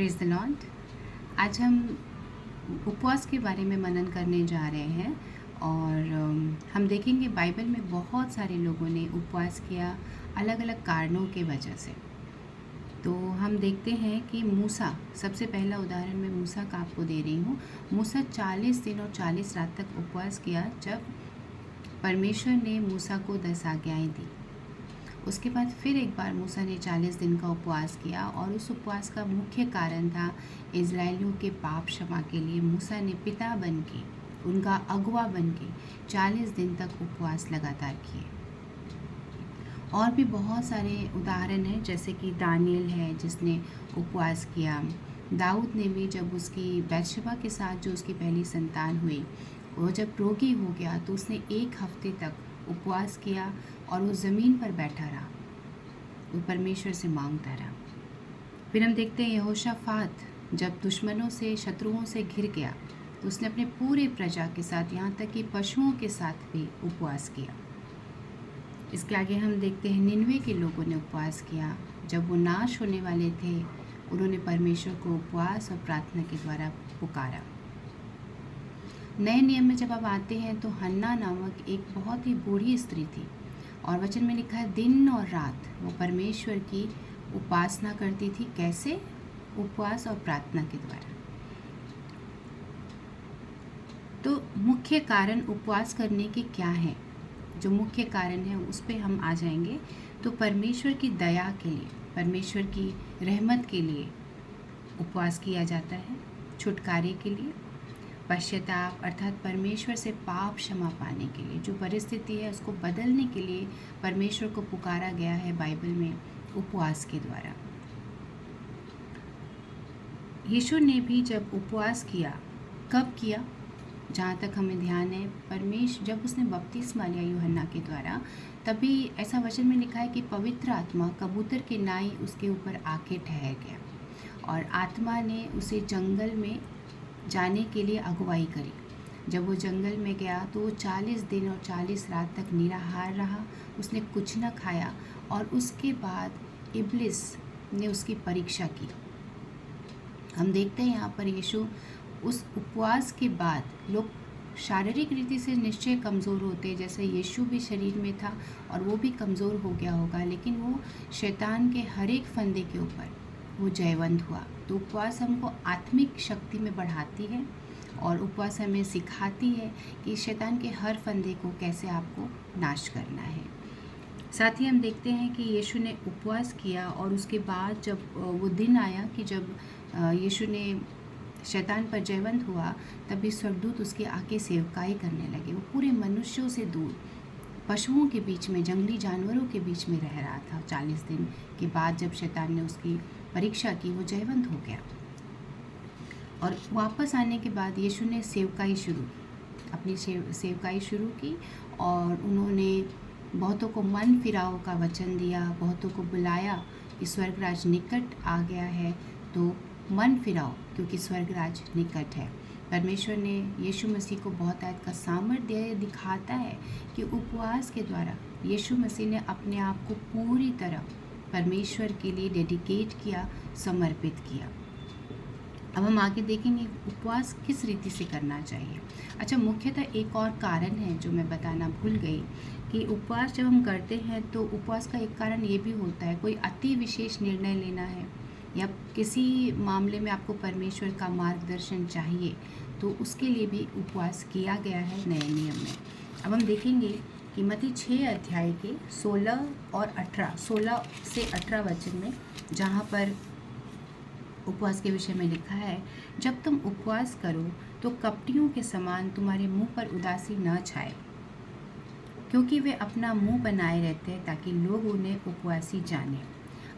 Praise the Lord. आज हम उपवास के बारे में मनन करने जा रहे हैं और हम देखेंगे बाइबल में बहुत सारे लोगों ने उपवास किया अलग अलग कारणों के वजह से। तो हम देखते हैं कि मूसा, सबसे पहला उदाहरण मैं मूसा का आपको दे रही हूँ। मूसा 40 दिन और 40 रात तक उपवास किया जब परमेश्वर ने मूसा को 10 आज्ञाएं दी। उसके बाद फिर एक बार मूसा ने 40 दिन का उपवास किया और उस उपवास का मुख्य कारण था इज़राइलियों के पाप क्षमा के लिए मूसा ने पिता बन के, उनका अगुवा बन के 40 दिन तक उपवास लगातार किए। और भी बहुत सारे उदाहरण हैं, जैसे कि दानियल है जिसने उपवास किया। दाऊद ने भी जब उसकी बैतशबा के साथ जो उसकी पहली संतान हुई, वो जब रोगी हो गया तो उसने 1 हफ्ते तक उपवास किया और वो ज़मीन पर बैठा रहा, वो परमेश्वर से मांगता रहा। फिर हम देखते हैं यहोशाफात जब दुश्मनों से, शत्रुओं से घिर गया तो उसने अपने पूरे प्रजा के साथ, यहाँ तक कि पशुओं के साथ भी उपवास किया। इसके आगे हम देखते हैं निनवे के लोगों ने उपवास किया। जब वो नाश होने वाले थे, उन्होंने परमेश्वर को उपवास और प्रार्थना के द्वारा पुकारा। नए नियम में जब आप आते हैं तो हन्ना नामक एक बहुत ही बूढ़ी स्त्री थी और वचन में लिखा है दिन और रात वो परमेश्वर की उपासना करती थी। कैसे? उपवास और प्रार्थना के द्वारा। तो मुख्य कारण उपवास करने के क्या है? जो मुख्य कारण है उस पे हम आ जाएंगे। तो परमेश्वर की दया के लिए, परमेश्वर की रहमत के लिए उपवास किया जाता है। छुटकारे के लिए, पश्चाताप अर्थात परमेश्वर से पाप क्षमा पाने के लिए, जो परिस्थिति है उसको बदलने के लिए परमेश्वर को पुकारा गया है बाइबल में उपवास के द्वारा। यीशु ने भी जब उपवास किया, कब किया? जहाँ तक हमें ध्यान है, परमेश्वर जब उसने बपतिस्मा लिया यूहन्ना के द्वारा, तभी ऐसा वचन में लिखा है कि पवित्र आत्मा कबूतर के नाई उसके ऊपर आके ठहर गया और आत्मा ने उसे जंगल में जाने के लिए अगुवाई करी। जब वो जंगल में गया तो वो 40 दिन और 40 रात तक निराहार रहा, उसने कुछ न खाया और उसके बाद इब्लिस ने उसकी परीक्षा की। हम देखते हैं यहाँ पर यीशु उस उपवास के बाद, लोग शारीरिक रीति से निश्चय कमज़ोर होते, जैसे यीशु भी शरीर में था और वो भी कमज़ोर हो गया होगा, लेकिन वो शैतान के हर एक फंदे के ऊपर वो जयवंत हुआ। तो उपवास हमको आत्मिक शक्ति में बढ़ाती है और उपवास हमें सिखाती है कि शैतान के हर फंदे को कैसे आपको नाश करना है। साथ ही हम देखते हैं कि यीशु ने उपवास किया और उसके बाद जब वो दिन आया कि जब यीशु ने शैतान पर जयवंत हुआ, तभी स्वर्गदूत उसके आगे सेवकाई करने लगे। वो पूरे मनुष्यों से दूर पशुओं के बीच में, जंगली जानवरों के बीच में रह रहा था। 40 दिन के बाद जब शैतान ने उसकी परीक्षा की, वो जयवंत हो गया और वापस आने के बाद यीशु ने सेवकाई शुरू की, अपनी सेवकाई शुरू की और उन्होंने बहुतों को मन फिराव का वचन दिया, बहुतों को बुलाया कि स्वर्गराज निकट आ गया है, तो मन फिराओ क्योंकि स्वर्गराज निकट है। परमेश्वर ने यीशु मसीह को बहुत आयत का सामर्थ्य दिखाता है कि उपवास के द्वारा यीशु मसीह ने अपने आप को पूरी तरह परमेश्वर के लिए डेडिकेट किया, समर्पित किया। अब हम आगे देखेंगे उपवास किस रीति से करना चाहिए। अच्छा, मुख्यतः एक और कारण है जो मैं बताना भूल गई कि उपवास जब हम करते हैं तो उपवास का एक कारण ये भी होता है, कोई अति विशेष निर्णय लेना है या किसी मामले में आपको परमेश्वर का मार्गदर्शन चाहिए, तो उसके लिए भी उपवास किया गया है नए नियम में। अब हम देखेंगे कि मत्ती 6 अध्याय के 16 से 18 वचन में, जहाँ पर उपवास के विषय में लिखा है, जब तुम उपवास करो तो कपटियों के समान तुम्हारे मुंह पर उदासी न छाए, क्योंकि वे अपना मुंह बनाए रहते हैं ताकि लोग उन्हें उपवासी जाने।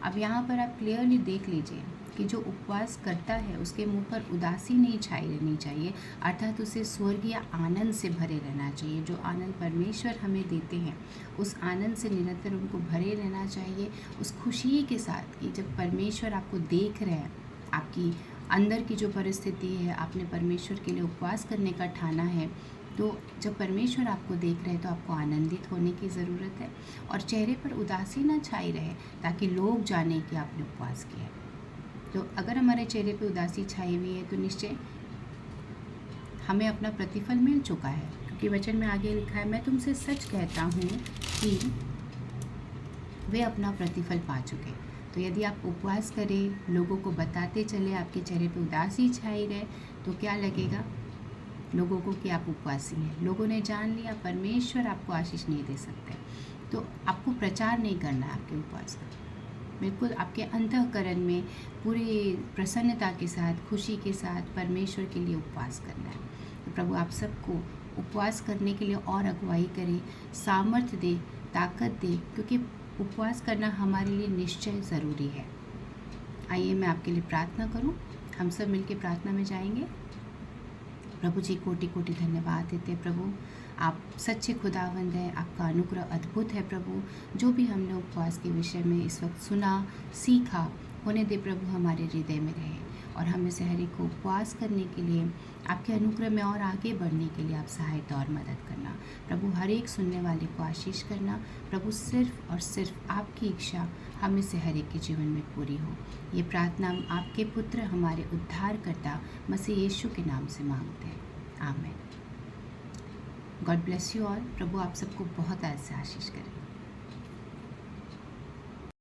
अब यहाँ पर आप क्लियरली देख लीजिए कि जो उपवास करता है उसके मुंह पर उदासी नहीं छाई रहनी चाहिए, अर्थात उसे स्वर्गीय आनंद से भरे रहना चाहिए। जो आनंद परमेश्वर हमें देते हैं, उस आनंद से निरंतर उनको भरे रहना चाहिए, उस खुशी के साथ कि जब परमेश्वर आपको देख रहे हैं, आपकी अंदर की जो परिस्थिति है, आपने परमेश्वर के लिए उपवास करने का ठाना है, तो जब परमेश्वर आपको देख रहे हैं तो आपको आनंदित होने की ज़रूरत है और चेहरे पर उदासी ना छाई रहे ताकि लोग जाने कि आपने उपवास किया है। तो अगर हमारे चेहरे पे उदासी छाई हुई है तो निश्चय हमें अपना प्रतिफल मिल चुका है, क्योंकि वचन में आगे लिखा है, मैं तुमसे सच कहता हूँ कि वे अपना प्रतिफल पा चुके। तो यदि आप उपवास करें, लोगों को बताते चले आपके चेहरे पे उदासी छाई रहे, तो क्या लगेगा लोगों को कि आप उपवासी हैं। लोगों ने जान लिया, परमेश्वर आपको आशीष नहीं दे सकते। तो आपको प्रचार नहीं करना है आपके उपवास का, बिल्कुल आपके अंतःकरण में पूरी प्रसन्नता के साथ, खुशी के साथ परमेश्वर के लिए उपवास करना है। तो प्रभु आप सबको उपवास करने के लिए और अगुवाई करे, सामर्थ्य दे, ताकत दे, क्योंकि उपवास करना हमारे लिए निश्चय ज़रूरी है। आइए मैं आपके लिए प्रार्थना करूं। हम सब मिलकर प्रार्थना में जाएंगे। प्रभु जी कोटि कोटि धन्यवाद देते प्रभु, आप सच्चे खुदावंद हैं, आपका अनुग्रह अद्भुत है प्रभु। जो भी हमने उपवास के विषय में इस वक्त सुना, सीखा, होने दे प्रभु हमारे हृदय में रहे, और हमें से हर एक को उपवास करने के लिए, आपके अनुग्रह में और आगे बढ़ने के लिए आप सहायता और मदद करना प्रभु। हर एक सुनने वाले को आशीष करना प्रभु। सिर्फ और सिर्फ आपकी इच्छा हमें से हर एक के जीवन में पूरी हो। ये प्रार्थना हम आपके पुत्र, हमारे उद्धारकर्ता मसीह यीशु के नाम से मांगते हैं, आमीन। God bless you all. प्रभु आप सबको बहुत ऐसे आशीष करें।